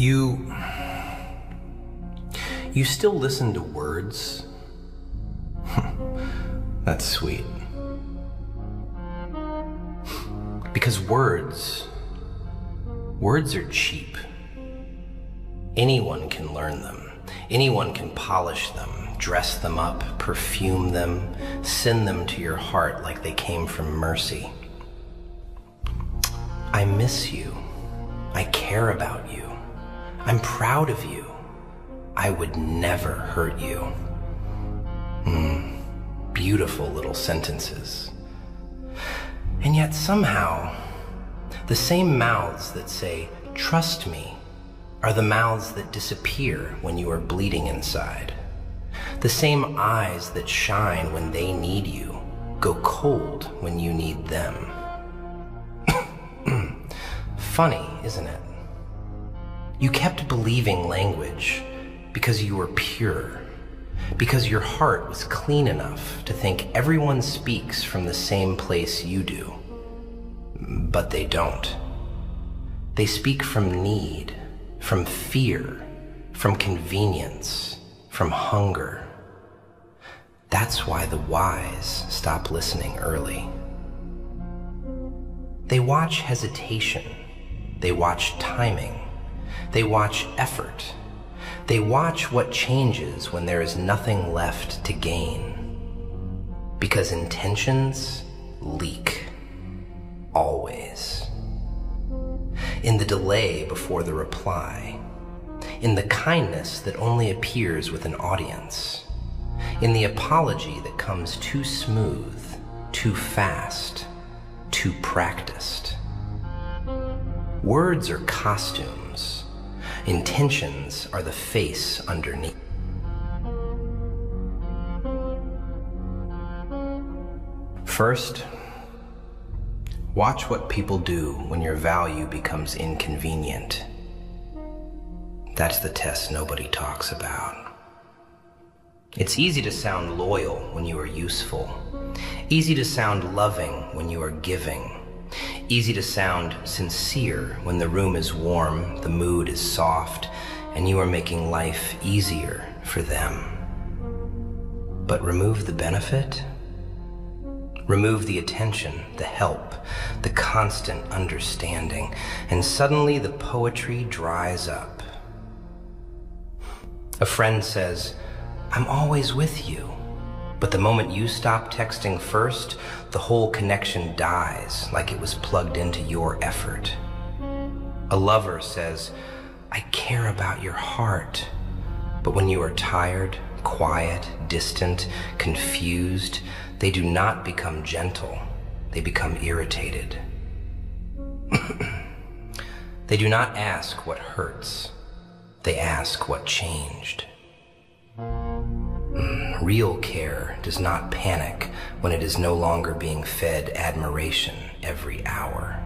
You still listen to words? That's sweet. Because words are cheap. Anyone can learn them. Anyone can polish them, dress them up, perfume them, send them to your heart like they came from mercy. I miss you. I care about you. I'm proud of you. I would never hurt you. Beautiful little sentences. And yet somehow, the same mouths that say, "Trust me," are the mouths that disappear when you are bleeding inside. The same eyes that shine when they need you go cold when you need them. Funny, isn't it? You kept believing language because you were pure, because your heart was clean enough to think everyone speaks from the same place you do. But they don't. They speak from need, from fear, from convenience, from hunger. That's why the wise stop listening early. They watch hesitation. They watch timing. They watch effort. They watch what changes when there is nothing left to gain. Because intentions leak. Always. In the delay before the reply. In the kindness that only appears with an audience. In the apology that comes too smooth, too fast, too practiced. Words are costumes. Intentions are the face underneath. First, watch what people do when your value becomes inconvenient. That's the test nobody talks about. It's easy to sound loyal when you are useful. Easy to sound loving when you are giving. Easy to sound sincere when the room is warm, the mood is soft, and you are making life easier for them. But remove the benefit, remove the attention, the help, the constant understanding, and suddenly the poetry dries up. A friend says, "I'm always with you." But the moment you stop texting first, the whole connection dies like it was plugged into your effort. A lover says, "I care about your heart." But when you are tired, quiet, distant, confused, they do not become gentle, they become irritated. They do not ask what hurts, they ask what changed. Real care does not panic when it is no longer being fed admiration every hour.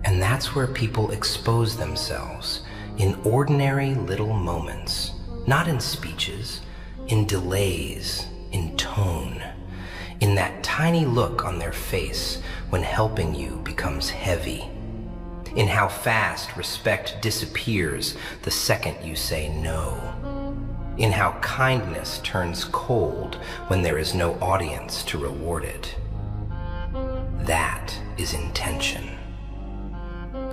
And that's where people expose themselves, in ordinary little moments, not in speeches, in delays, in tone, in that tiny look on their face when helping you becomes heavy, in how fast respect disappears the second you say no, in how kindness turns cold when there is no audience to reward it. That is intention.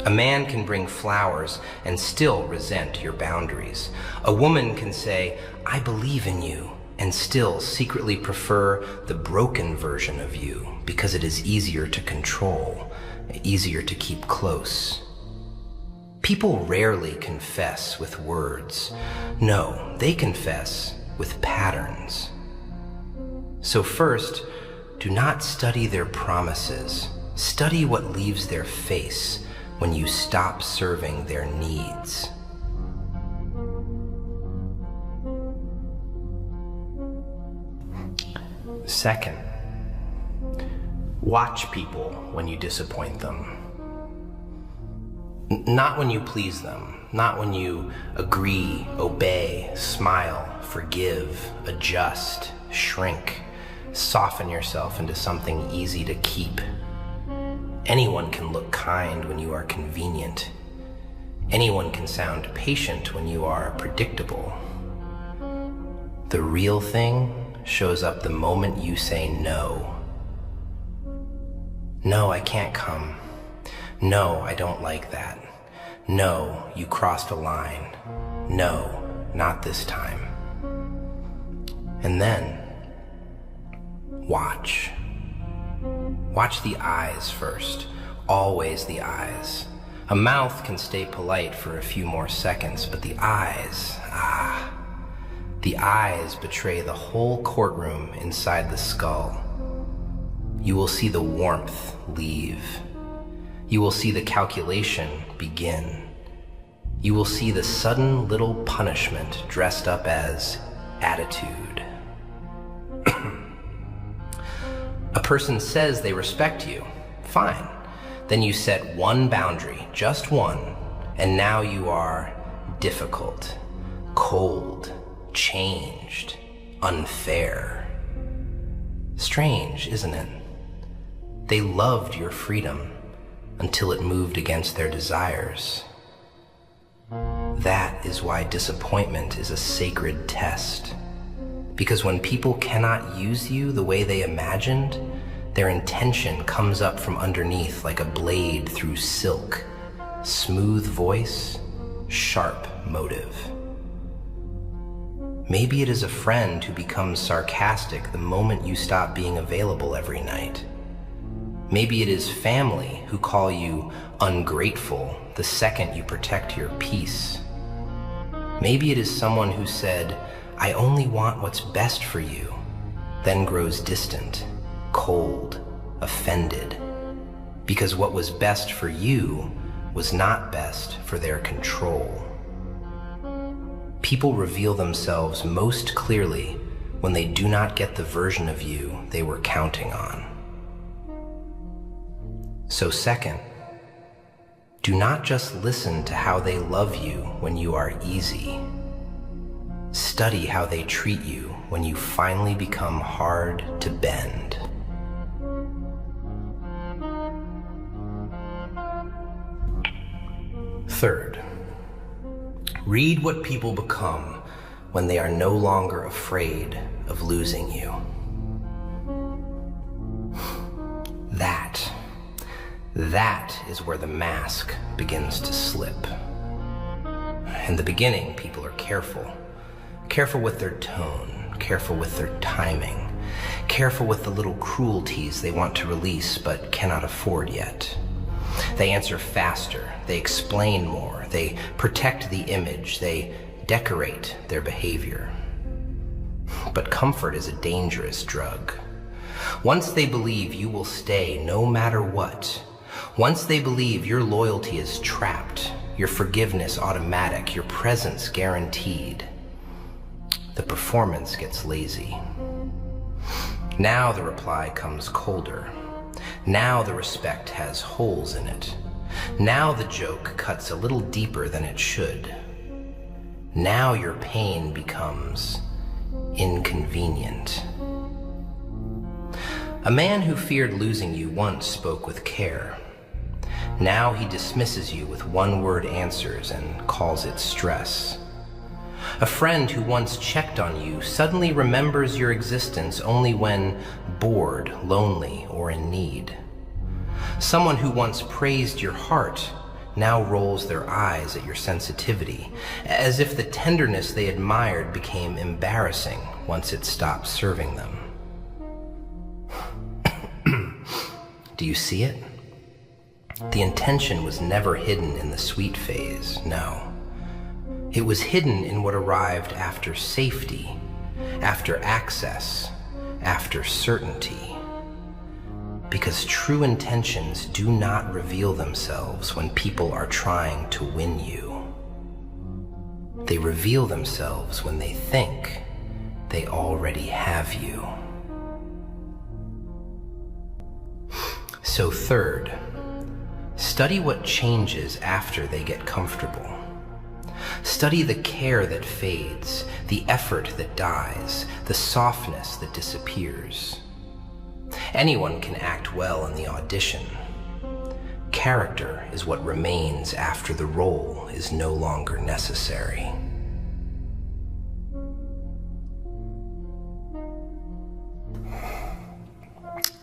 A man can bring flowers and still resent your boundaries. A woman can say, "I believe in you," and still secretly prefer the broken version of you because it is easier to control, easier to keep close. People rarely confess with words. No, they confess with patterns. So first, do not study their promises. Study what leaves their face when you stop serving their needs. Second, watch people when you disappoint them. Not when you please them, not when you agree, obey, smile, forgive, adjust, shrink, soften yourself into something easy to keep. Anyone can look kind when you are convenient. Anyone can sound patient when you are predictable. The real thing shows up the moment you say no. No, I can't come. No, I don't like that. No, you crossed a line. No, not this time. And then, watch. Watch the eyes first. Always the eyes. A mouth can stay polite for a few more seconds, but the eyes, the eyes betray the whole courtroom inside the skull. You will see the warmth leave. You will see the calculation begin. You will see the sudden little punishment dressed up as attitude. A person says they respect you. Fine. Then you set one boundary, just one, and now you are difficult, cold, changed, unfair. Strange, isn't it? They loved your freedom until it moved against their desires. That is why disappointment is a sacred test. Because when people cannot use you the way they imagined, their intention comes up from underneath like a blade through silk. Smooth voice, sharp motive. Maybe it is a friend who becomes sarcastic the moment you stop being available every night. Maybe it is family who call you ungrateful the second you protect your peace. Maybe it is someone who said, "I only want what's best for you," then grows distant, cold, offended, because what was best for you was not best for their control. People reveal themselves most clearly when they do not get the version of you they were counting on. So second, do not just listen to how they love you when you are easy. Study how they treat you when you finally become hard to bend. Third, read what people become when they are no longer afraid of losing you. That is where the mask begins to slip. In the beginning, people are careful. Careful with their tone, careful with their timing, careful with the little cruelties they want to release but cannot afford yet. They answer faster, they explain more, they protect the image, they decorate their behavior. But comfort is a dangerous drug. Once they believe you will stay no matter what, once they believe your loyalty is trapped, your forgiveness automatic, your presence guaranteed, the performance gets lazy. Now the reply comes colder. Now the respect has holes in it. Now the joke cuts a little deeper than it should. Now your pain becomes inconvenient. A man who feared losing you once spoke with care. Now he dismisses you with one-word answers and calls it stress. A friend who once checked on you suddenly remembers your existence only when bored, lonely, or in need. Someone who once praised your heart now rolls their eyes at your sensitivity, as if the tenderness they admired became embarrassing once it stopped serving them. Do you see it? The intention was never hidden in the sweet phase, no. It was hidden in what arrived after safety, after access, after certainty. Because true intentions do not reveal themselves when people are trying to win you. They reveal themselves when they think they already have you. So third, study what changes after they get comfortable. Study the care that fades, the effort that dies, the softness that disappears. Anyone can act well in the audition. character is what remains after the role is no longer necessary.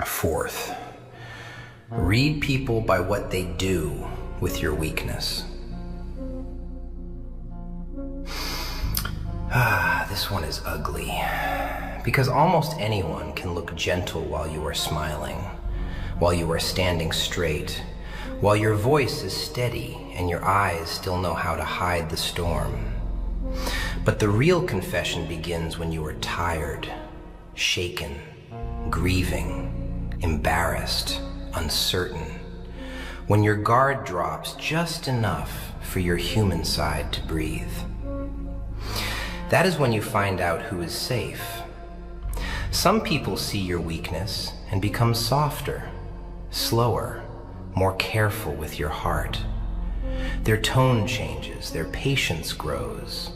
Fourth, read people by what they do with your weakness. This one is ugly, because almost anyone can look gentle while you are smiling, while you are standing straight, while your voice is steady and your eyes still know how to hide the storm. But the real confession begins when you are tired, shaken, grieving, embarrassed, uncertain, when your guard drops just enough for your human side to breathe. That is when you find out who is safe. Some people see your weakness and become softer, slower, more careful with your heart. Their tone changes, their patience grows.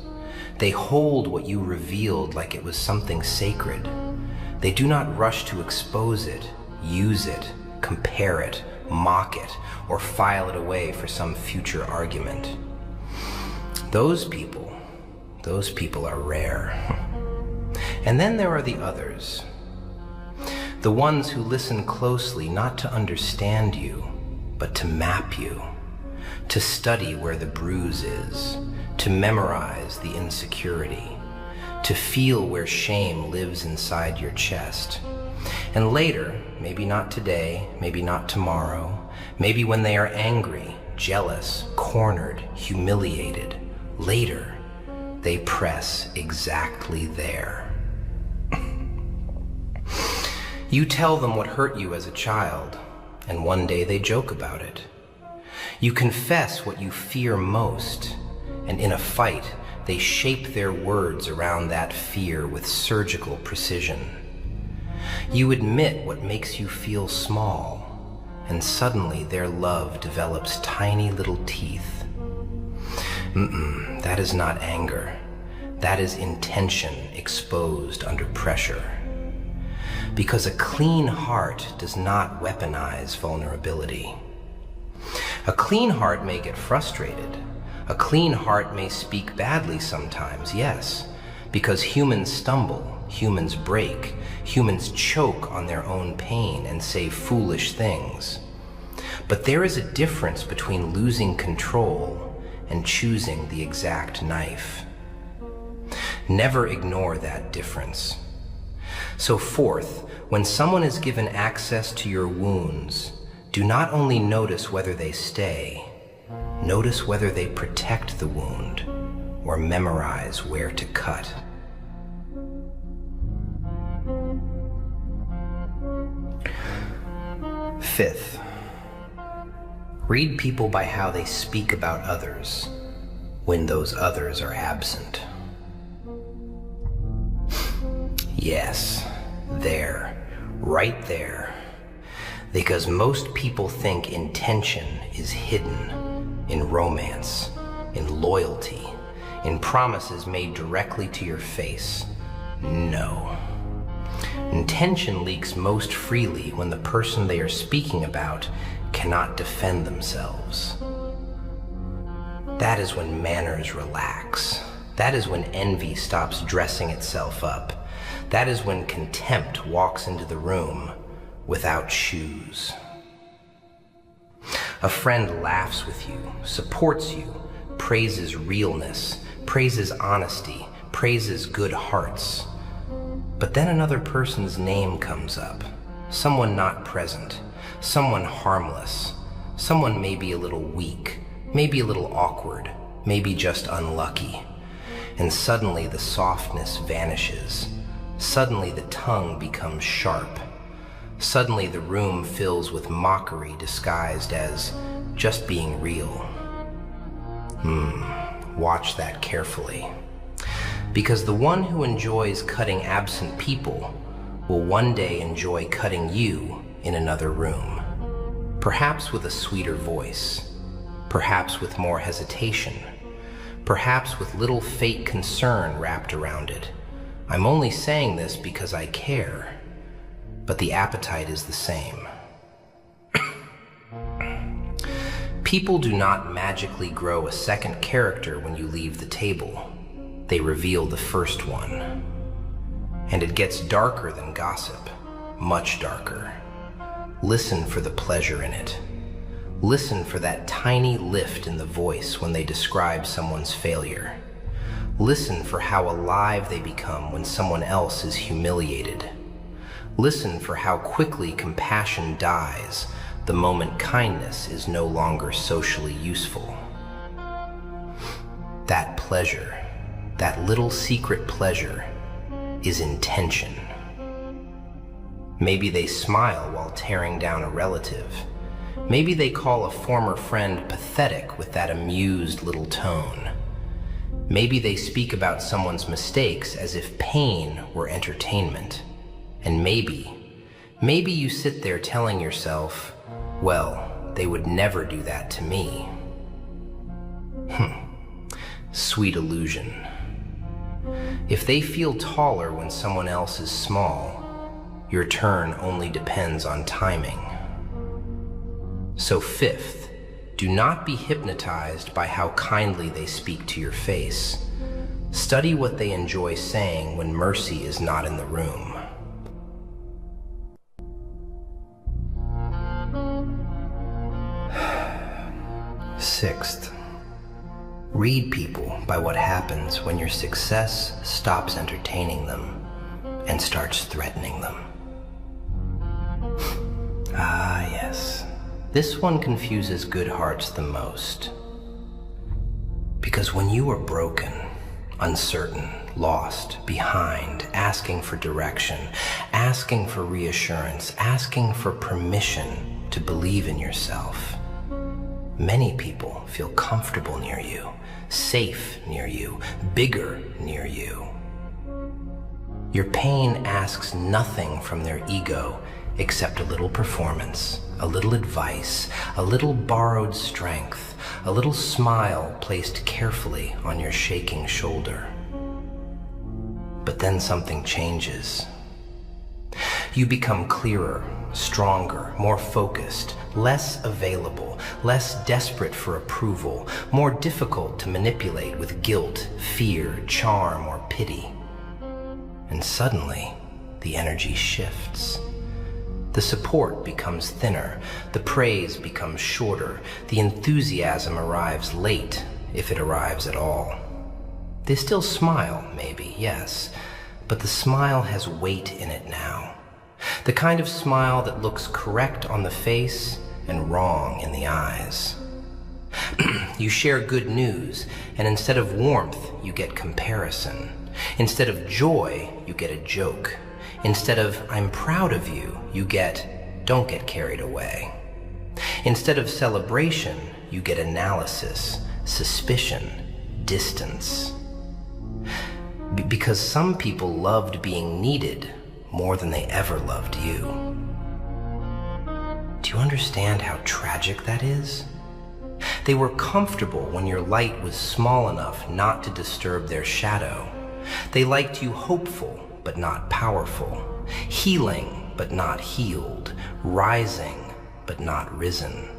They hold what you revealed like it was something sacred. They do not rush to expose it, use it, compare it, mock it, or file it away for some future argument. Those people are rare. And then there are the others. The ones who listen closely not to understand you, but to map you, to study where the bruise is, to memorize the insecurity, to feel where shame lives inside your chest. And later, maybe not today, maybe not tomorrow, maybe when they are angry, jealous, cornered, humiliated, later, they press exactly there. You tell them what hurt you as a child, and one day they joke about it. You confess what you fear most, and in a fight, they shape their words around that fear with surgical precision. You admit what makes you feel small, and suddenly their love develops tiny little teeth. That is not anger. That is intention exposed under pressure. Because a clean heart does not weaponize vulnerability. A clean heart may get frustrated. A clean heart may speak badly sometimes, yes, because humans stumble, humans break, humans choke on their own pain and say foolish things. But there is a difference between losing control and choosing the exact knife. Never ignore that difference. So fourth, when someone is given access to your wounds, do not only notice whether they stay, notice whether they protect the wound or memorize where to cut. Fifth, read people by how they speak about others when those others are absent. Yes, there, right there. Because most people think intention is hidden in romance, in loyalty, in promises made directly to your face. No. Intention leaks most freely when the person they are speaking about cannot defend themselves. That is when manners relax. That is when envy stops dressing itself up. That is when contempt walks into the room without shoes. A friend laughs with you, supports you, praises realness, praises honesty, praises good hearts. But then another person's name comes up, someone not present, someone harmless, someone maybe a little weak, maybe a little awkward, maybe just unlucky. And suddenly the softness vanishes. Suddenly the tongue becomes sharp. Suddenly the room fills with mockery disguised as just being real. Watch that carefully. Because the one who enjoys cutting absent people will one day enjoy cutting you in another room. Perhaps with a sweeter voice. Perhaps with more hesitation. Perhaps with little fake concern wrapped around it. I'm only saying this because I care, but the appetite is the same. People do not magically grow a second character when you leave the table. They reveal the first one. And it gets darker than gossip, much darker. Listen for the pleasure in it. Listen for that tiny lift in the voice when they describe someone's failure. Listen for how alive they become when someone else is humiliated. Listen for how quickly compassion dies the moment kindness is no longer socially useful. That pleasure, that little secret pleasure, is intention. Maybe they smile while tearing down a relative. Maybe they call a former friend pathetic with that amused little tone. Maybe they speak about someone's mistakes as if pain were entertainment. And maybe you sit there telling yourself, well, they would never do that to me. Sweet illusion. If they feel taller when someone else is small, your turn only depends on timing. So fifth, do not be hypnotized by how kindly they speak to your face. Study what they enjoy saying when mercy is not in the room. Sixth, read people by what happens when your success stops entertaining them and starts threatening them. Ah, yes. This one confuses good hearts the most. Because when you are broken, uncertain, lost, behind, asking for direction, asking for reassurance, asking for permission to believe in yourself, many people feel comfortable near you, safe near you, bigger near you. Your pain asks nothing from their ego except a little performance, a little advice, a little borrowed strength, a little smile placed carefully on your shaking shoulder. But then something changes. You become clearer, stronger, more focused, less available, less desperate for approval, more difficult to manipulate with guilt, fear, charm, or pity. And suddenly, the energy shifts. The support becomes thinner, the praise becomes shorter, the enthusiasm arrives late, if it arrives at all. They still smile, maybe, yes, but the smile has weight in it now. The kind of smile that looks correct on the face and wrong in the eyes. You share good news, and instead of warmth, you get comparison. Instead of joy, you get a joke. Instead of I'm proud of you, you get don't get carried away. Instead of celebration, you get analysis, suspicion, distance. Because some people loved being needed more than they ever loved you. Do you understand how tragic that is? They were comfortable when your light was small enough not to disturb their shadow. They liked you hopeful, but not powerful, healing, but not healed, rising, but not risen.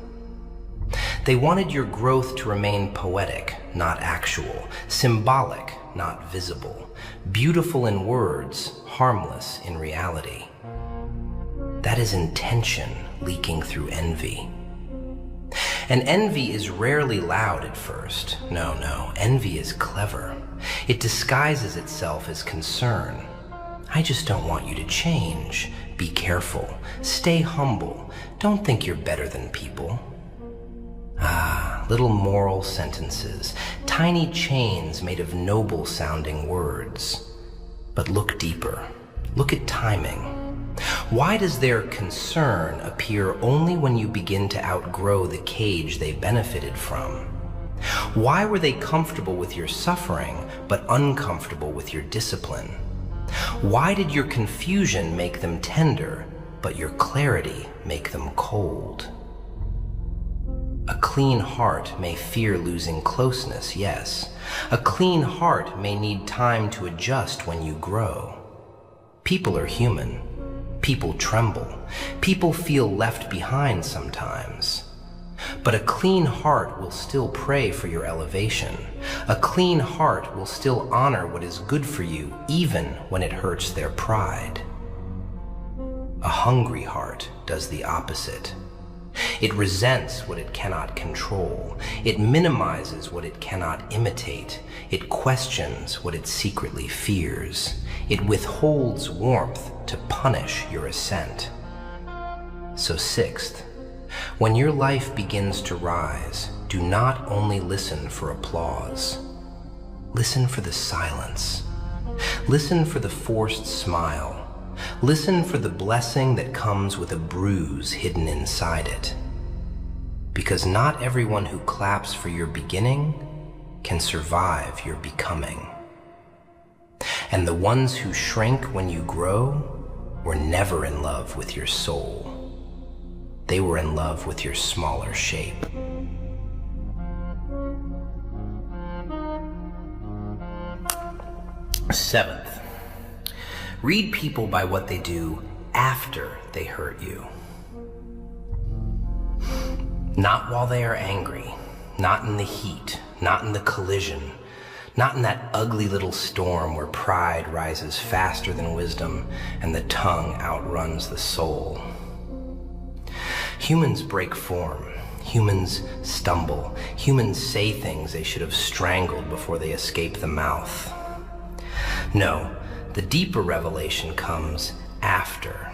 They wanted your growth to remain poetic, not actual, symbolic, not visible, beautiful in words, harmless in reality. That is intention leaking through envy. And envy is rarely loud at first. No, envy is clever. It disguises itself as concern. I just don't want you to change. Be careful. Stay humble. Don't think you're better than people. Ah, little moral sentences, tiny chains made of noble-sounding words. But look deeper. Look at timing. Why does their concern appear only when you begin to outgrow the cage they benefited from? Why were they comfortable with your suffering, but uncomfortable with your discipline? Why did your confusion make them tender, but your clarity make them cold? A clean heart may fear losing closeness, yes. A clean heart may need time to adjust when you grow. People are human. People tremble. People feel left behind sometimes. But a clean heart will still pray for your elevation. A clean heart will still honor what is good for you, even when it hurts their pride. A hungry heart does the opposite. It resents what it cannot control. It minimizes what it cannot imitate. It questions what it secretly fears. It withholds warmth to punish your ascent. So sixth, when your life begins to rise, do not only listen for applause. Listen for the silence. Listen for the forced smile. Listen for the blessing that comes with a bruise hidden inside it. Because not everyone who claps for your beginning can survive your becoming. And the ones who shrink when you grow were never in love with your soul. They were in love with your smaller shape. Seventh, read people by what they do after they hurt you. Not while they are angry, not in the heat, not in the collision, not in that ugly little storm where pride rises faster than wisdom and the tongue outruns the soul. Humans break form. Humans stumble. Humans say things they should have strangled before they escape the mouth. No, the deeper revelation comes after.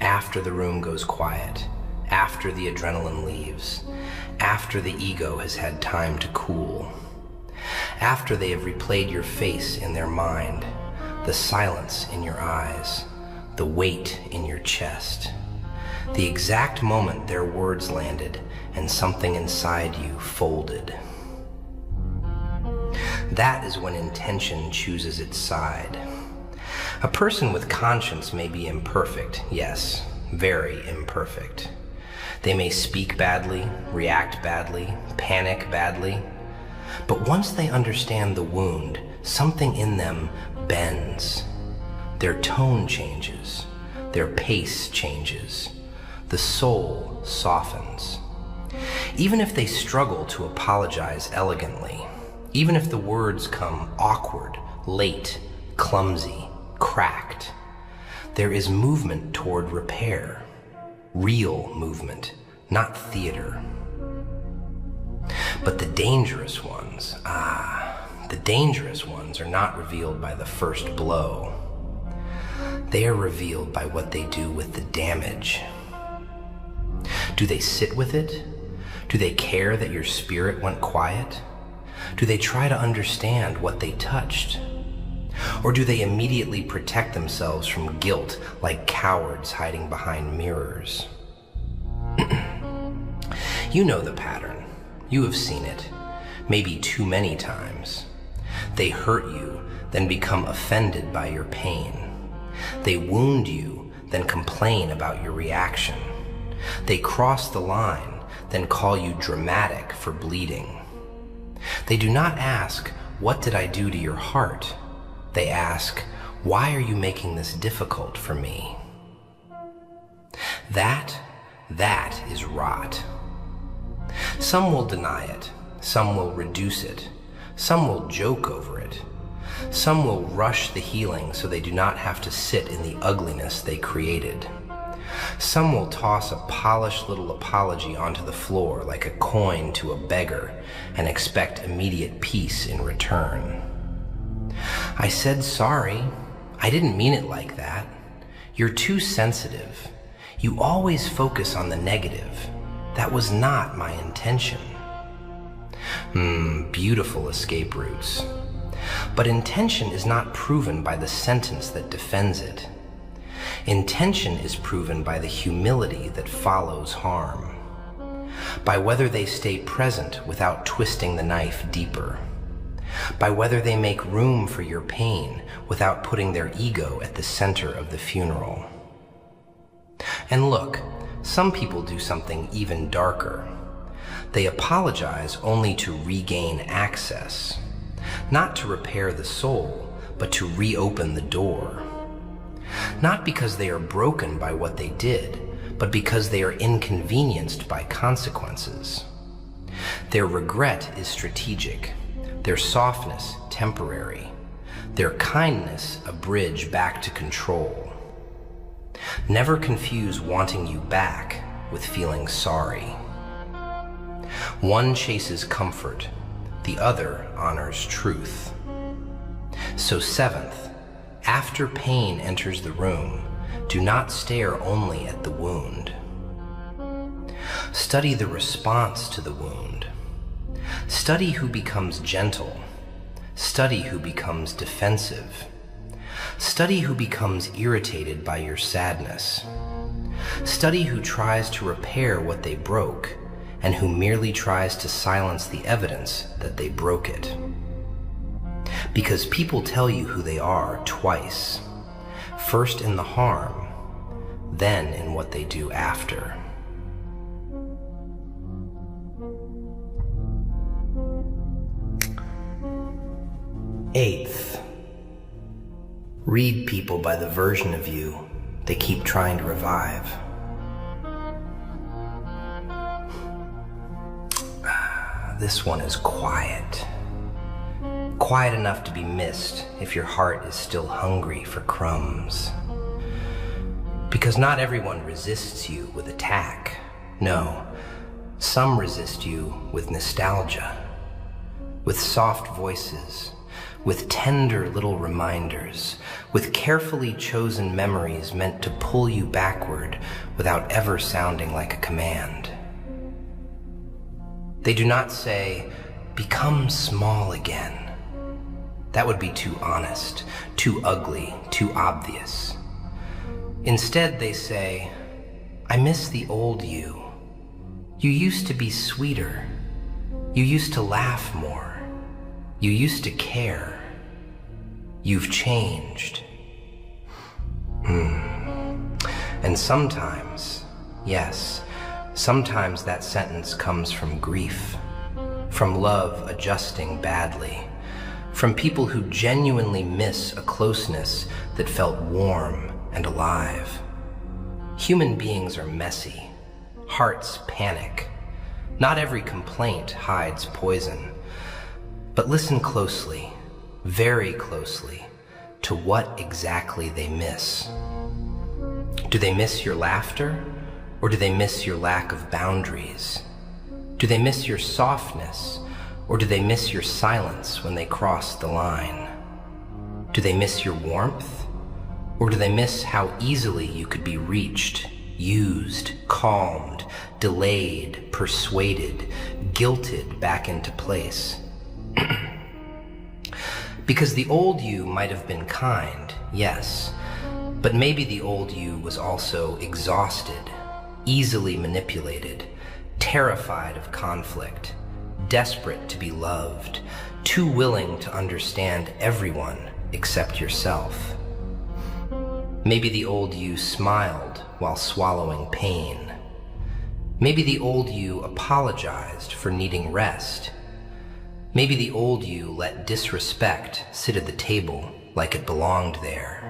After the room goes quiet. After the adrenaline leaves. After the ego has had time to cool. After they have replayed your face in their mind, the silence in your eyes, the weight in your chest. The exact moment their words landed and something inside you folded. That is when intention chooses its side. A person with conscience may be imperfect, yes, very imperfect. They may speak badly, react badly, panic badly. But once they understand the wound, something in them bends. Their tone changes. Their pace changes. The soul softens. Even if they struggle to apologize elegantly, even if the words come awkward, late, clumsy, cracked, there is movement toward repair. Real movement, not theater. But the dangerous ones, the dangerous ones are not revealed by the first blow. They are revealed by what they do with the damage. Do they sit with it? Do they care that your spirit went quiet? Do they try to understand what they touched? Or do they immediately protect themselves from guilt like cowards hiding behind mirrors? You know the pattern. You have seen it, maybe too many times. They hurt you, then become offended by your pain. They wound you, then complain about your reaction. They cross the line, then call you dramatic for bleeding. They do not ask, "What did I do to your heart?" They ask, "Why are you making this difficult for me?" That is rot. Some will deny it. Some will reduce it. Some will joke over it. Some will rush the healing so they do not have to sit in the ugliness they created. Some will toss a polished little apology onto the floor like a coin to a beggar and expect immediate peace in return. I said sorry. I didn't mean it like that. You're too sensitive. You always focus on the negative. That was not my intention. Beautiful escape routes. But intention is not proven by the sentence that defends it. Intention is proven by the humility that follows harm, by whether they stay present without twisting the knife deeper, by whether they make room for your pain without putting their ego at the center of the funeral. And look, some people do something even darker. They apologize only to regain access, not to repair the soul, but to reopen the door. Not because they are broken by what they did, but because they are inconvenienced by consequences. Their regret is strategic, their softness temporary, their kindness a bridge back to control. Never confuse wanting you back with feeling sorry. One chases comfort, the other honors truth. So seventh, after pain enters the room, do not stare only at the wound. Study the response to the wound. Study who becomes gentle. Study who becomes defensive. Study who becomes irritated by your sadness. Study who tries to repair what they broke and who merely tries to silence the evidence that they broke it. Because people tell you who they are twice, first in the harm, then in what they do after. Eighth, read people by the version of you they keep trying to revive. This one is quiet. Quiet enough to be missed if your heart is still hungry for crumbs. Because not everyone resists you with attack. No, some resist you with nostalgia, with soft voices, with tender little reminders, with carefully chosen memories meant to pull you backward without ever sounding like a command. They do not say, "Become small again." That would be too honest, too ugly, too obvious. Instead, they say, "I miss the old you. You used to be sweeter. You used to laugh more. You used to care. You've changed." And sometimes, yes, sometimes that sentence comes from grief, from love adjusting badly, from people who genuinely miss a closeness that felt warm and alive. Human beings are messy. Hearts panic. Not every complaint hides poison. But listen closely, very closely, to what exactly they miss. Do they miss your laughter, or do they miss your lack of boundaries? Do they miss your softness, or do they miss your silence when they cross the line? Do they miss your warmth, or do they miss how easily you could be reached, used, calmed, delayed, persuaded, guilted back into place? Because the old you might have been kind, yes, but maybe the old you was also exhausted, easily manipulated, terrified of conflict, desperate to be loved, too willing to understand everyone except yourself. Maybe the old you smiled while swallowing pain. Maybe the old you apologized for needing rest. Maybe the old you let disrespect sit at the table like it belonged there.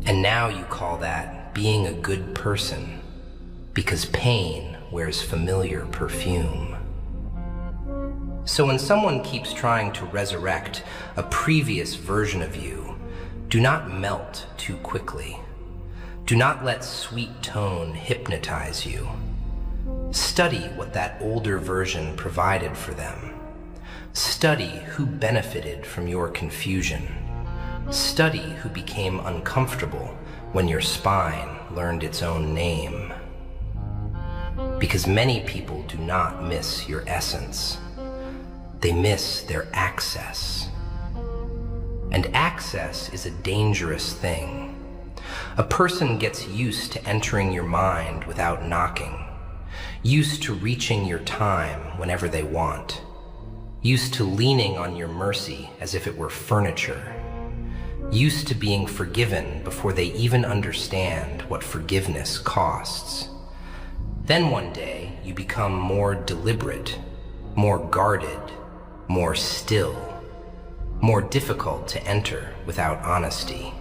And now you call that being a good person, because pain wears familiar perfume. So when someone keeps trying to resurrect a previous version of you, do not melt too quickly. Do not let sweet tone hypnotize you. Study what that older version provided for them. Study who benefited from your confusion. Study who became uncomfortable when your spine learned its own name. Because many people do not miss your essence. They miss their access. And access is a dangerous thing. A person gets used to entering your mind without knocking, used to reaching your time whenever they want, used to leaning on your mercy as if it were furniture, used to being forgiven before they even understand what forgiveness costs. Then one day you become more deliberate, more guarded, more still, more difficult to enter without honesty.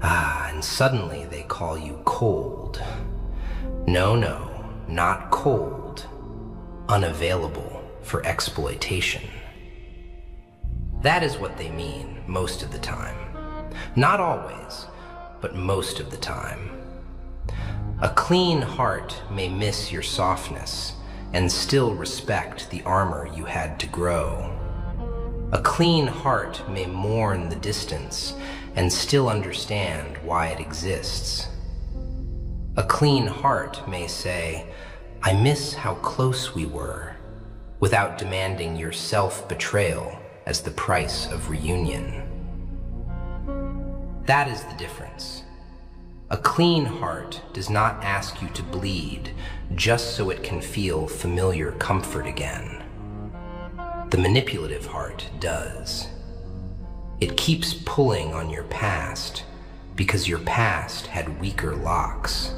And suddenly they call you cold. No, not cold. Unavailable for exploitation. That is what they mean most of the time. Not always, but most of the time. A clean heart may miss your softness and still respect the armor you had to grow. A clean heart may mourn the distance and still understand why it exists. A clean heart may say, "I miss how close we were," without demanding your self-betrayal as the price of reunion. That is the difference. A clean heart does not ask you to bleed just so it can feel familiar comfort again. The manipulative heart does. It keeps pulling on your past because your past had weaker locks.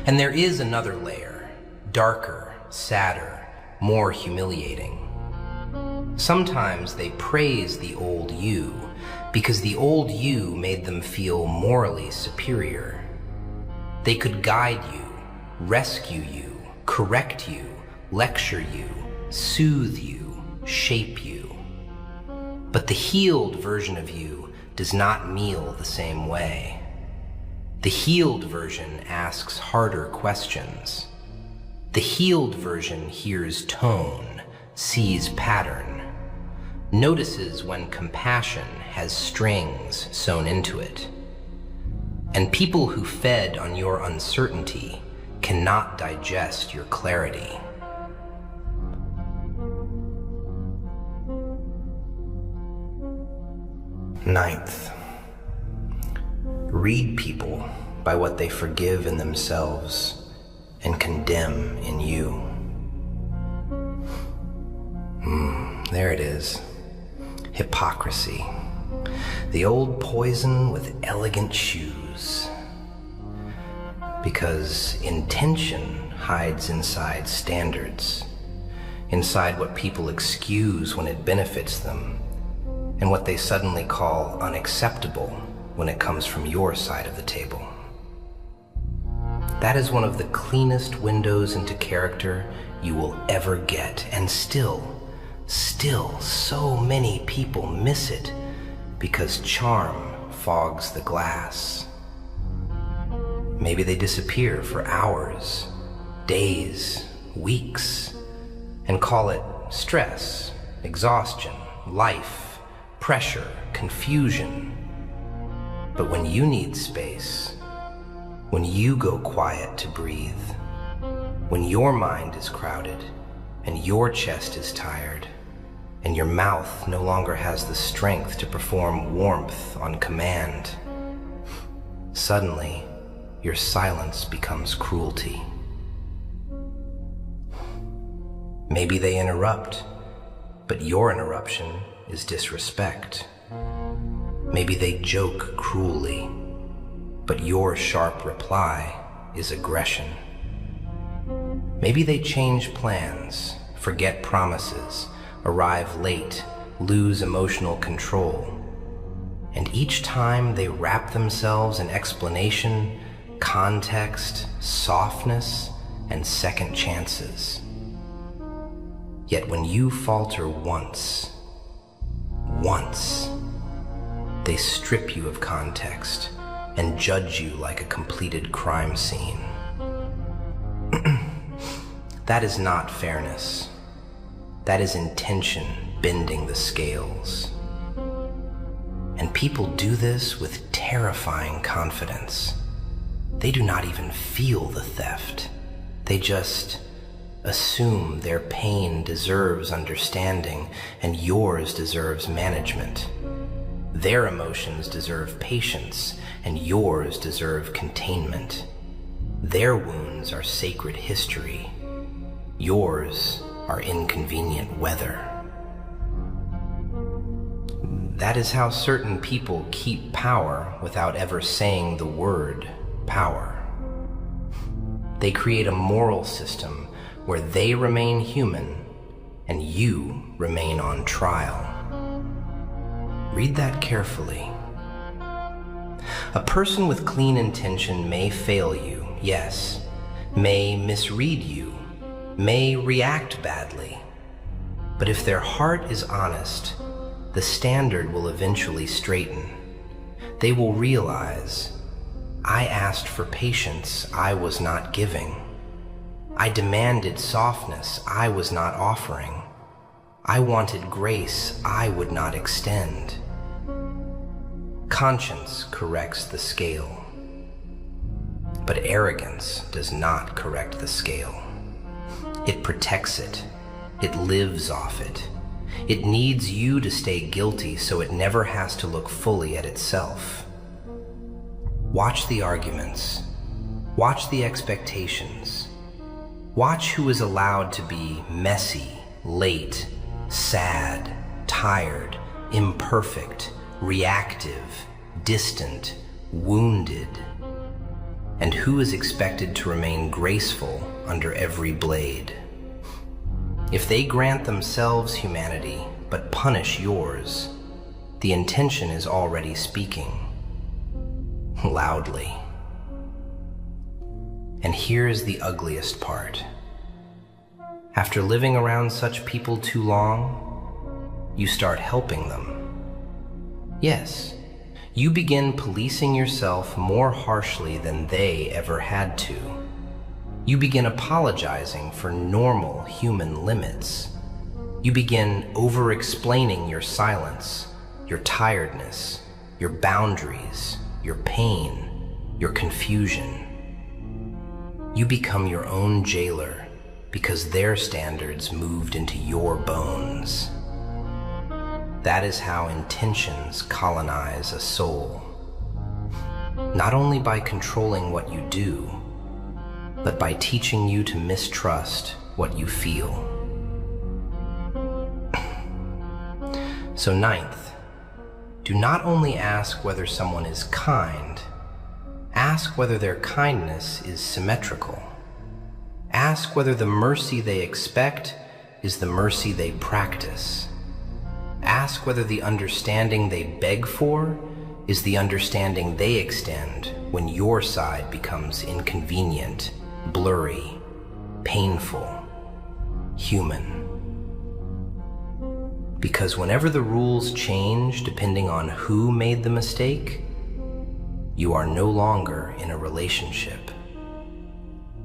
And there is another layer, darker, sadder, more humiliating. Sometimes they praise the old you because the old you made them feel morally superior. They could guide you, rescue you, correct you, lecture you, soothe you, shape you. But the healed version of you does not kneel the same way. The healed version asks harder questions. The healed version hears tone, sees pattern, notices when compassion has strings sewn into it. And people who fed on your uncertainty cannot digest your clarity. Ninth, read people by what they forgive in themselves and condemn in you. There it is. Hypocrisy. The old poison with elegant shoes. Because intention hides inside standards, inside what people excuse when it benefits them, and what they suddenly call unacceptable when it comes from your side of the table. That is one of the cleanest windows into character you will ever get, and still so many people miss it because charm fogs the glass. Maybe they disappear for hours, days, weeks, and call it stress, exhaustion, life, pressure, confusion. But when you need space, when you go quiet to breathe, when your mind is crowded and your chest is tired and your mouth no longer has the strength to perform warmth on command, suddenly your silence becomes cruelty. Maybe they interrupt, but your interruption is disrespect. Maybe they joke cruelly, but your sharp reply is aggression. Maybe they change plans, forget promises, arrive late, lose emotional control. And each time they wrap themselves in explanation, context, softness, and second chances. Yet when you falter once, they strip you of context and judge you like a completed crime scene. That is not fairness. That is intention bending the scales. And people do this with terrifying confidence. They do not even feel the theft. They just assume their pain deserves understanding and yours deserves management. Their emotions deserve patience and yours deserve containment. Their wounds are sacred history. Yours are inconvenient weather. That is how certain people keep power without ever saying the word power. They create a moral system where they remain human and you remain on trial. Read that carefully. A person with clean intention may fail you, yes, may misread you, may react badly. But if their heart is honest, the standard will eventually straighten. They will realize, I asked for patience I was not giving. I demanded softness I was not offering. I wanted grace I would not extend. Conscience corrects the scale, but arrogance does not correct the scale. It protects it. It lives off it. It needs you to stay guilty so it never has to look fully at itself. Watch the arguments. Watch the expectations. Watch who is allowed to be messy, late, sad, tired, imperfect, reactive, distant, wounded, and who is expected to remain graceful under every blade. If they grant themselves humanity but punish yours, the intention is already speaking loudly. And here's the ugliest part. After living around such people too long, you start helping them. Yes, you begin policing yourself more harshly than they ever had to. You begin apologizing for normal human limits. You begin over-explaining your silence, your tiredness, your boundaries, your pain, your confusion. You become your own jailer because their standards moved into your bones. That is how intentions colonize a soul. Not only by controlling what you do, but by teaching you to mistrust what you feel. So ninth, do not only ask whether someone is kind, ask whether their kindness is symmetrical. Ask whether the mercy they expect is the mercy they practice. Ask whether the understanding they beg for is the understanding they extend when your side becomes inconvenient, blurry, painful, human. Because whenever the rules change depending on who made the mistake, you are no longer in a relationship.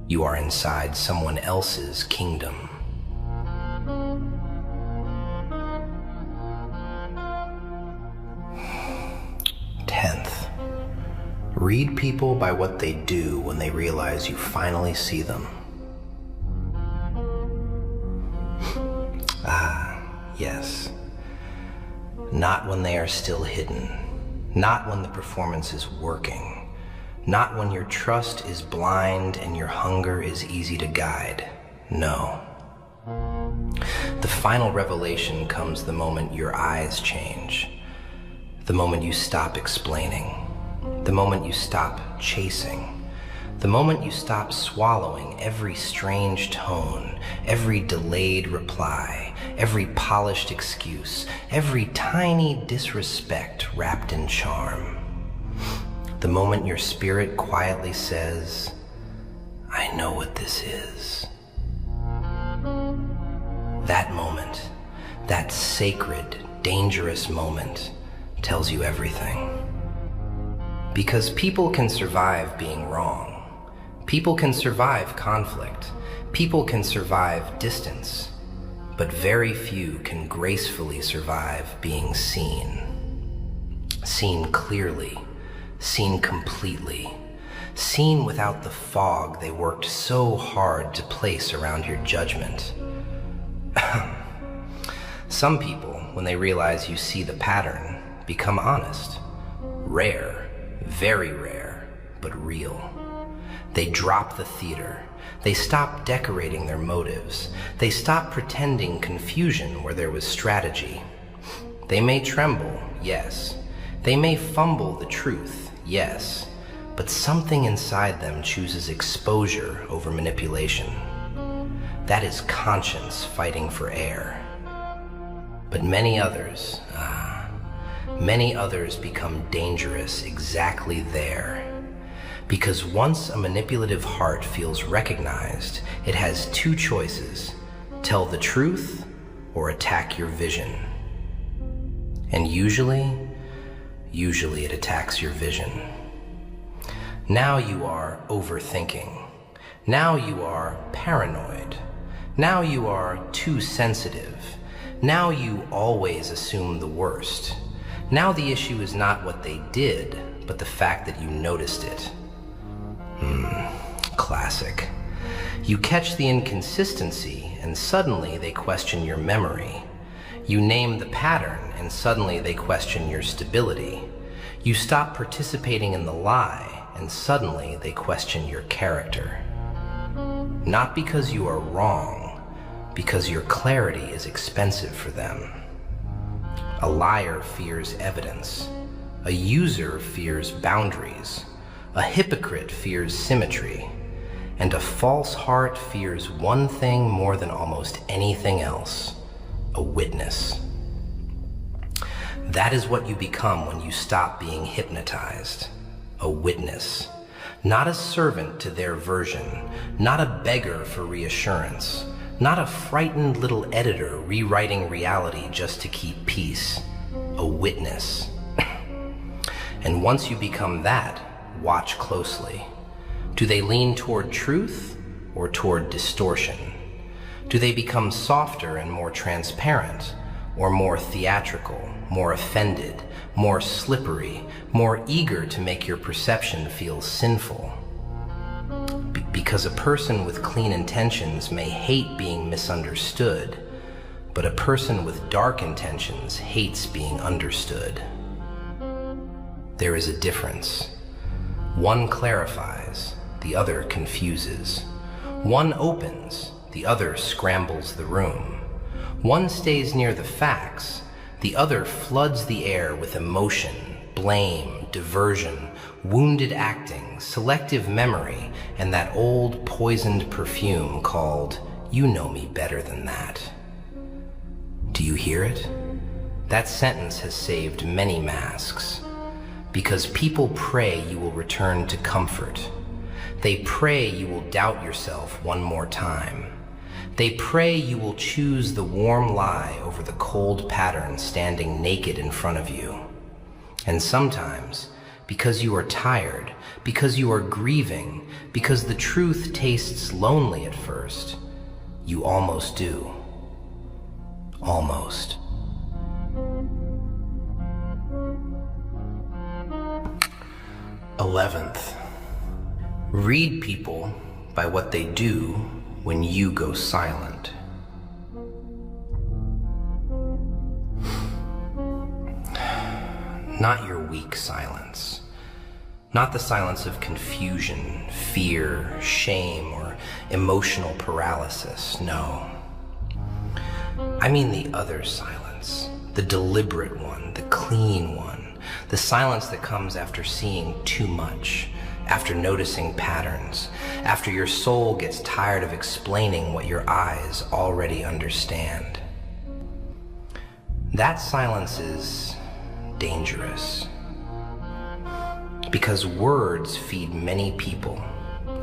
You are inside someone else's kingdom. 10th, read people by what they do when they realize you finally see them. Yes. Not when they are still hidden. Not when the performance is working. Not when your trust is blind and your hunger is easy to guide. No. The final revelation comes the moment your eyes change. The moment you stop explaining. The moment you stop chasing. The moment you stop swallowing every strange tone, every delayed reply, every polished excuse, every tiny disrespect wrapped in charm. The moment your spirit quietly says, I know what this is. That moment, that sacred, dangerous moment, tells you everything. Because people can survive being wrong. People can survive conflict. People can survive distance. But very few can gracefully survive being seen. Seen clearly. Seen completely. Seen without the fog they worked so hard to place around your judgment. Some people, when they realize you see the pattern, become honest. Rare, very rare, but real. They drop the theater. They stop decorating their motives. They stop pretending confusion where there was strategy. They may tremble, yes. They may fumble the truth, yes. But something inside them chooses exposure over manipulation. That is conscience fighting for air. But many others, many others become dangerous exactly there. Because once a manipulative heart feels recognized, it has two choices: tell the truth or attack your vision. And usually it attacks your vision. Now you are overthinking. Now you are paranoid. Now you are too sensitive. Now you always assume the worst. Now the issue is not what they did, but the fact that you noticed it. Classic. You catch the inconsistency, and suddenly they question your memory. You name the pattern, and suddenly they question your stability. You stop participating in the lie, and suddenly they question your character. Not because you are wrong, because your clarity is expensive for them. A liar fears evidence. A user fears boundaries. A hypocrite fears symmetry. And a false heart fears one thing more than almost anything else: a witness. That is what you become when you stop being hypnotized. A witness. Not a servant to their version, not a beggar for reassurance, not a frightened little editor rewriting reality just to keep peace. A witness. And once you become that, watch closely. Do they lean toward truth or toward distortion? Do they become softer and more transparent, or more theatrical, more offended, more slippery, more eager to make your perception feel sinful? Because a person with clean intentions may hate being misunderstood, but a person with dark intentions hates being understood. There is a difference. One clarifies, the other confuses. One opens, the other scrambles the room. One stays near the facts, the other floods the air with emotion, blame, diversion, wounded acting, selective memory, and that old poisoned perfume called, "You know me better than that." Do you hear it? That sentence has saved many masks. Because people pray you will return to comfort. They pray you will doubt yourself one more time. They pray you will choose the warm lie over the cold pattern standing naked in front of you. And sometimes, because you are tired, because you are grieving, because the truth tastes lonely at first, you almost do. Almost. Eleventh, read people by what they do when you go silent. Not your weak silence. Not the silence of confusion, fear, shame, or emotional paralysis, no. I mean the other silence, the deliberate one, the clean one. The silence that comes after seeing too much, after noticing patterns, after your soul gets tired of explaining what your eyes already understand. That silence is dangerous. Because words feed many people.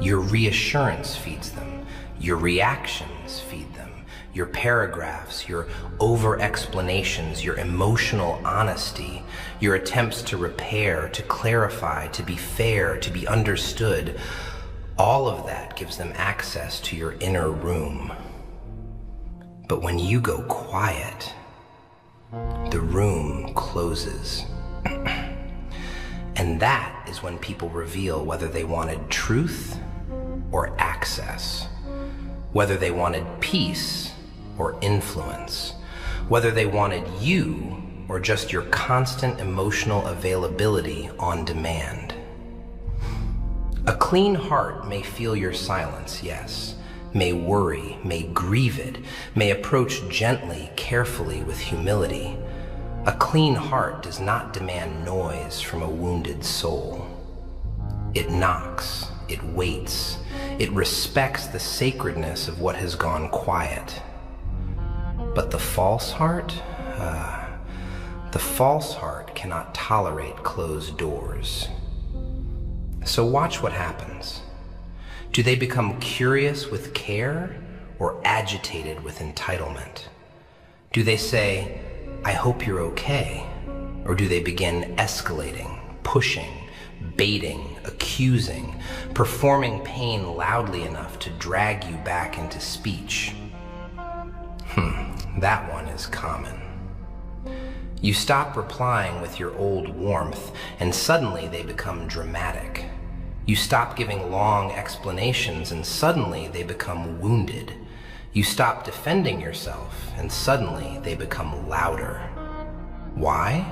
Your reassurance feeds them. Your reactions feed them. Your paragraphs, your over-explanations, your emotional honesty, your attempts to repair, to clarify, to be fair, to be understood, all of that gives them access to your inner room. But when you go quiet, the room closes. And that is when people reveal whether they wanted truth or access, whether they wanted peace or influence, whether they wanted you or just your constant emotional availability on demand. A clean heart may feel your silence, yes, may worry, may grieve it, may approach gently, carefully, with humility. A clean heart does not demand noise from a wounded soul. It knocks, it waits, it respects the sacredness of what has gone quiet. But the false heart, The false heart cannot tolerate closed doors. So watch what happens. Do they become curious with care or agitated with entitlement? Do they say, "I hope you're okay"? Or do they begin escalating, pushing, baiting, accusing, performing pain loudly enough to drag you back into speech? That one is common. You stop replying with your old warmth, and suddenly they become dramatic. You stop giving long explanations, and suddenly they become wounded. You stop defending yourself, and suddenly they become louder. Why?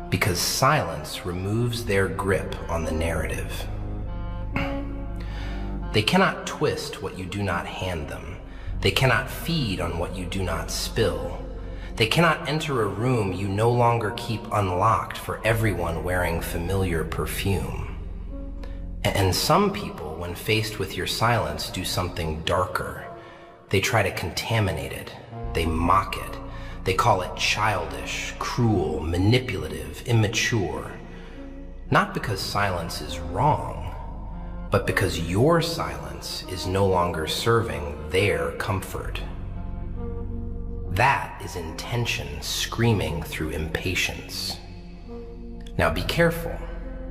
Because silence removes their grip on the narrative. They cannot twist what you do not hand them. They cannot feed on what you do not spill. They cannot enter a room you no longer keep unlocked for everyone wearing familiar perfume. And some people, when faced with your silence, do something darker. They try to contaminate it. They mock it. They call it childish, cruel, manipulative, immature. Not because silence is wrong, but because your silence is no longer serving their comfort. That is intention screaming through impatience. Now be careful.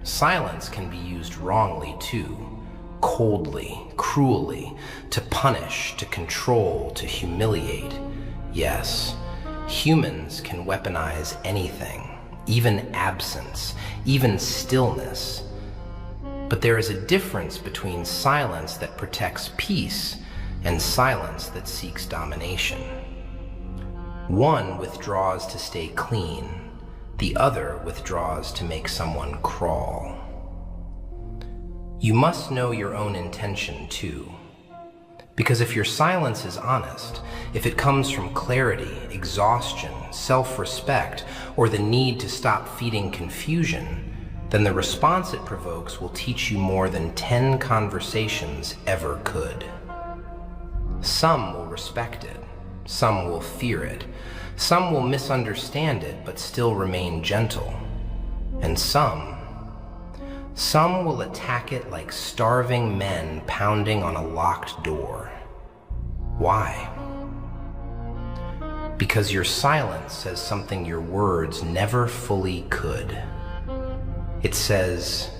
Silence can be used wrongly too. Coldly, cruelly, to punish, to control, to humiliate. Yes, humans can weaponize anything, even absence, even stillness. But there is a difference between silence that protects peace and silence that seeks domination. One withdraws to stay clean. The other withdraws to make someone crawl. You must know your own intention too. Because if your silence is honest, if it comes from clarity, exhaustion, self-respect, or the need to stop feeding confusion, then the response it provokes will teach you more than 10 conversations ever could. Some will respect it. Some will fear it. Some will misunderstand it but still remain gentle. And some will attack it like starving men pounding on a locked door. Why? Because your silence says something your words never fully could. It says,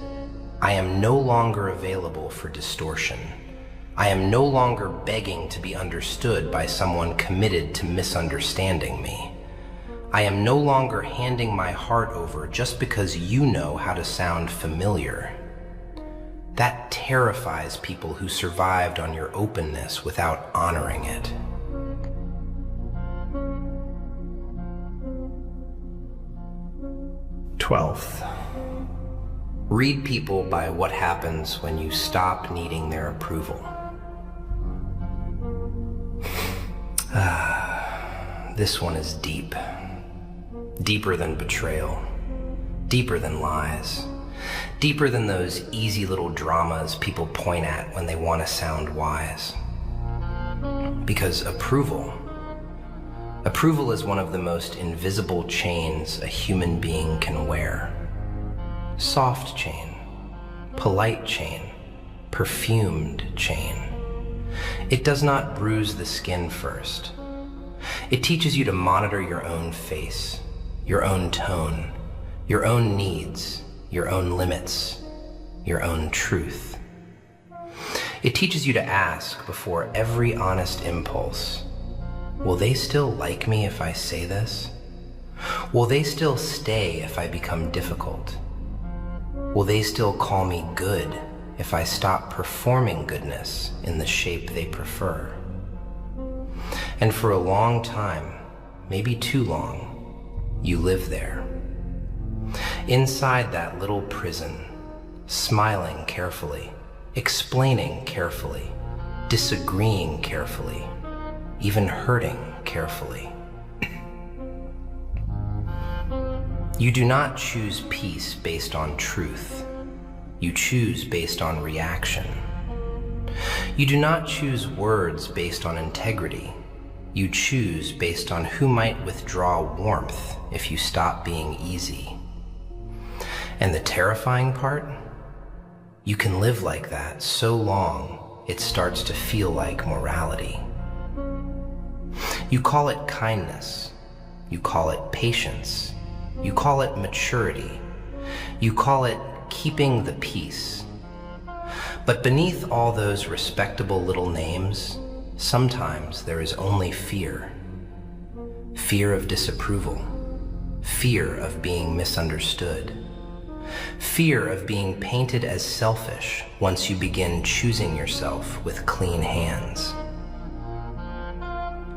"I am no longer available for distortion. I am no longer begging to be understood by someone committed to misunderstanding me. I am no longer handing my heart over just because you know how to sound familiar." That terrifies people who survived on your openness without honoring it. Twelfth, read people by what happens when you stop needing their approval. This one is deep. Deeper than betrayal. Deeper than lies. Deeper than those easy little dramas people point at when they want to sound wise. Because approval is one of the most invisible chains a human being can wear. Soft chain, polite chain, perfumed chain. It does not bruise the skin first. It teaches you to monitor your own face, your own tone, your own needs, your own limits, your own truth. It teaches you to ask before every honest impulse, will they still like me if I say this? Will they still stay if I become difficult? Will they still call me good if I stop performing goodness in the shape they prefer? And for a long time, maybe too long, you live there. Inside that little prison, smiling carefully, explaining carefully, disagreeing carefully, even hurting carefully. You do not choose peace based on truth. You choose based on reaction. You do not choose words based on integrity. You choose based on who might withdraw warmth if you stop being easy. And the terrifying part? You can live like that so long it starts to feel like morality. You call it kindness. You call it patience. You call it maturity. You call it keeping the peace. But beneath all those respectable little names, sometimes there is only fear. Fear of disapproval. Fear of being misunderstood. Fear of being painted as selfish once you begin choosing yourself with clean hands.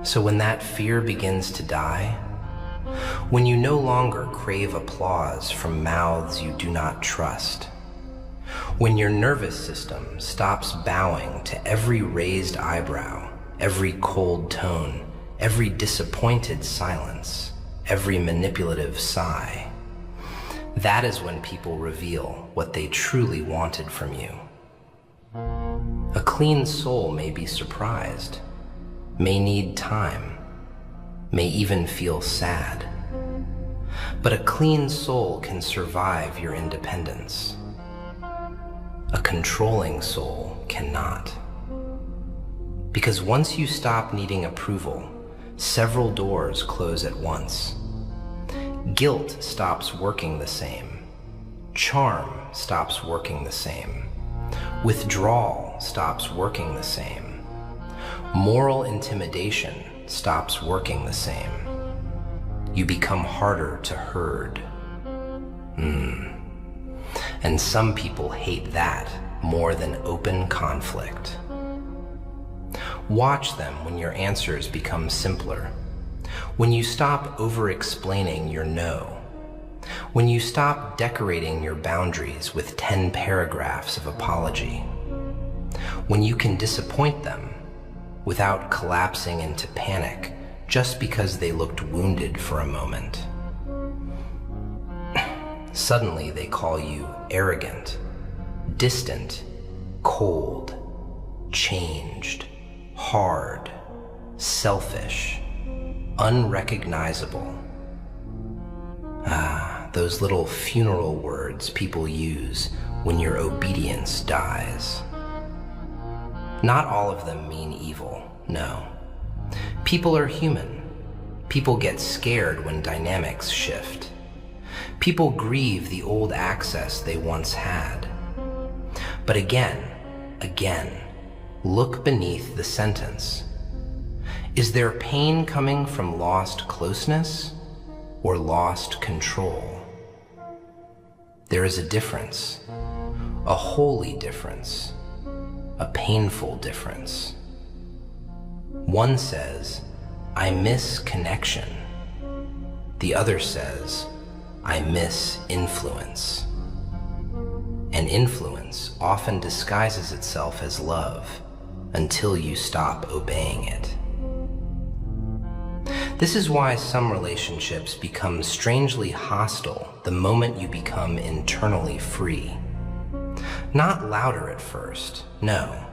So when that fear begins to die, when you no longer crave applause from mouths you do not trust, when your nervous system stops bowing to every raised eyebrow, every cold tone, every disappointed silence, every manipulative sigh, that is when people reveal what they truly wanted from you. A clean soul may be surprised, may need time, may even feel sad. But a clean soul can survive your independence. A controlling soul cannot. Because once you stop needing approval, several doors close at once. Guilt stops working the same. Charm stops working the same. Withdrawal stops working the same. Moral intimidation stops working the same. You become harder to herd. And some people hate that more than open conflict. Watch them when your answers become simpler. When you stop over-explaining your no. When you stop decorating your boundaries with 10 paragraphs of apology. When you can disappoint them without collapsing into panic just because they looked wounded for a moment. Suddenly they call you arrogant, distant, cold, changed, hard, selfish, unrecognizable. Those little funeral words people use when your obedience dies. Not all of them mean evil, no. People are human. People get scared when dynamics shift. People grieve the old access they once had. But again, look beneath the sentence. Is their pain coming from lost closeness or lost control? There is a difference, a holy difference, a painful difference. One says, I miss connection. The other says, I miss influence. And influence often disguises itself as love until you stop obeying it. This is why some relationships become strangely hostile the moment you become internally free. Not louder at first, no,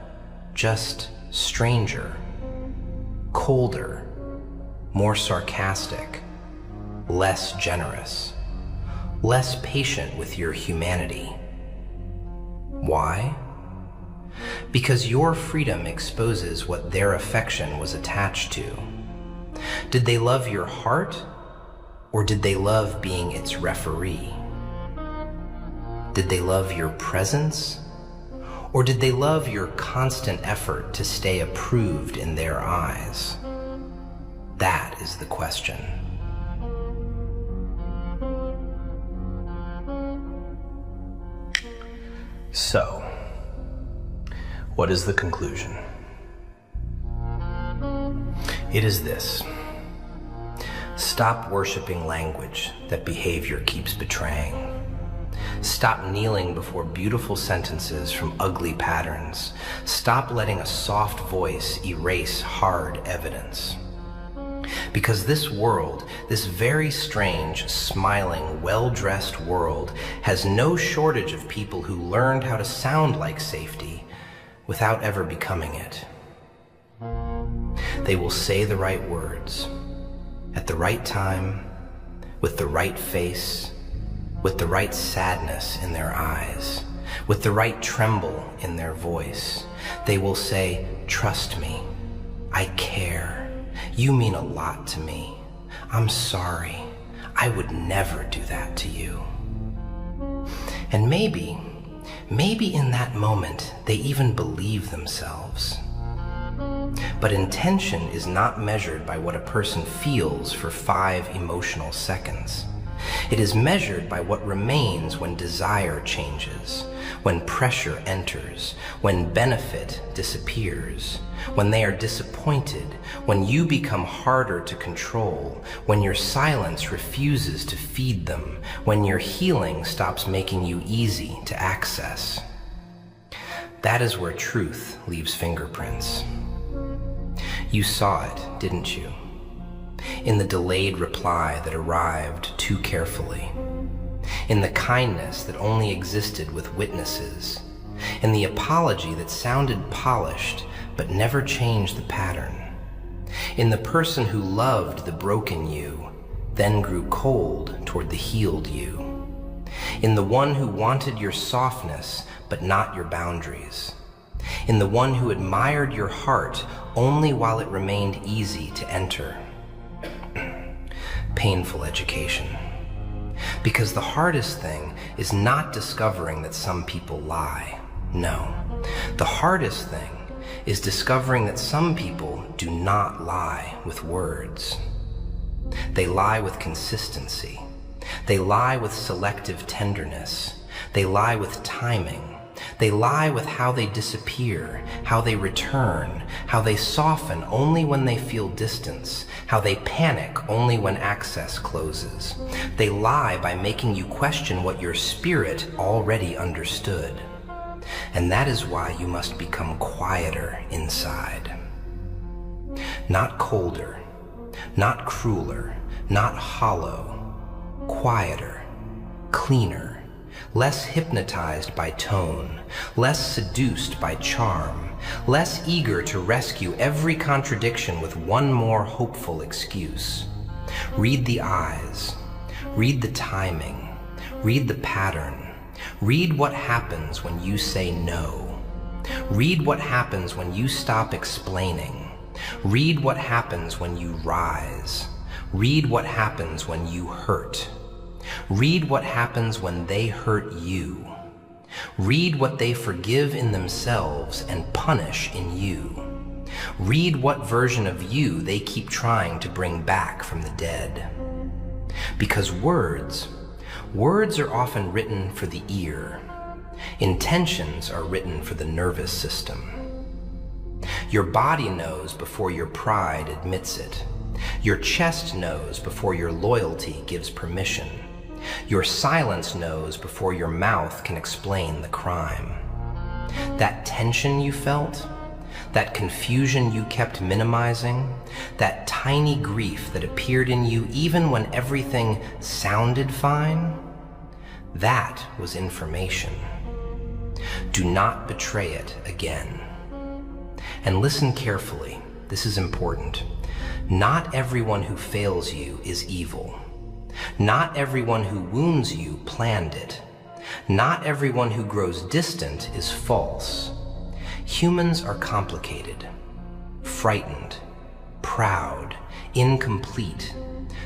just stranger, colder, more sarcastic, less generous, less patient with your humanity. Why? Because your freedom exposes what their affection was attached to. Did they love your heart, or did they love being its referee? Did they love your presence, or did they love your constant effort to stay approved in their eyes? That is the question. So, what is the conclusion? It is this. Stop worshiping language that behavior keeps betraying. Stop kneeling before beautiful sentences from ugly patterns. Stop letting a soft voice erase hard evidence. Because this world, this very strange, smiling, well-dressed world, has no shortage of people who learned how to sound like safety without ever becoming it. They will say the right words, at the right time, with the right face, with the right sadness in their eyes, with the right tremble in their voice. They will say, "Trust me, I care. You mean a lot to me. I'm sorry. I would never do that to you." And maybe in that moment, they even believe themselves. But intention is not measured by what a person feels for 5 emotional seconds. It is measured by what remains when desire changes, when pressure enters, when benefit disappears, when they are disappointed, when you become harder to control, when your silence refuses to feed them, when your healing stops making you easy to access. That is where truth leaves fingerprints. You saw it, didn't you? In the delayed reply that arrived too carefully, in the kindness that only existed with witnesses, in the apology that sounded polished but never changed the pattern, in the person who loved the broken you, then grew cold toward the healed you, in the one who wanted your softness but not your boundaries, in the one who admired your heart only while it remained easy to enter. Painful education. Because the hardest thing is not discovering that some people lie. No. The hardest thing is discovering that some people do not lie with words. They lie with consistency. They lie with selective tenderness. They lie with timing. They lie with how they disappear, how they return, how they soften only when they feel distance, how they panic only when access closes. They lie by making you question what your spirit already understood. And that is why you must become quieter inside. Not colder, not crueler, not hollow, quieter, cleaner, less hypnotized by tone, less seduced by charm, less eager to rescue every contradiction with one more hopeful excuse. Read the eyes, read the timing, read the pattern, read what happens when you say no. Read what happens when you stop explaining. Read what happens when you rise. Read what happens when you hurt. Read what happens when they hurt you. Read what they forgive in themselves and punish in you. Read what version of you they keep trying to bring back from the dead. Because words are often written for the ear. Intentions are written for the nervous system. Your body knows before your pride admits it. Your chest knows before your loyalty gives permission. Your silence knows before your mouth can explain the crime. That tension you felt, that confusion you kept minimizing, that tiny grief that appeared in you even when everything sounded fine, that was information. Do not betray it again. And listen carefully, this is important. Not everyone who fails you is evil. Not everyone who wounds you planned it. Not everyone who grows distant is false. Humans are complicated, frightened, proud, incomplete,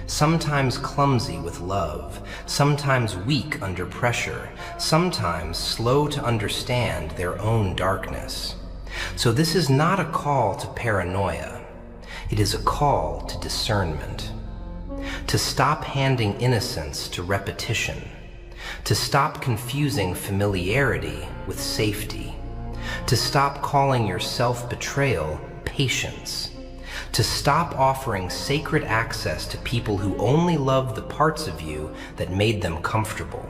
sometimes clumsy with love, sometimes weak under pressure, sometimes slow to understand their own darkness. So this is not a call to paranoia. It is a call to discernment. To stop handing innocence to repetition, to stop confusing familiarity with safety, to stop calling your self-betrayal patience, to stop offering sacred access to people who only love the parts of you that made them comfortable.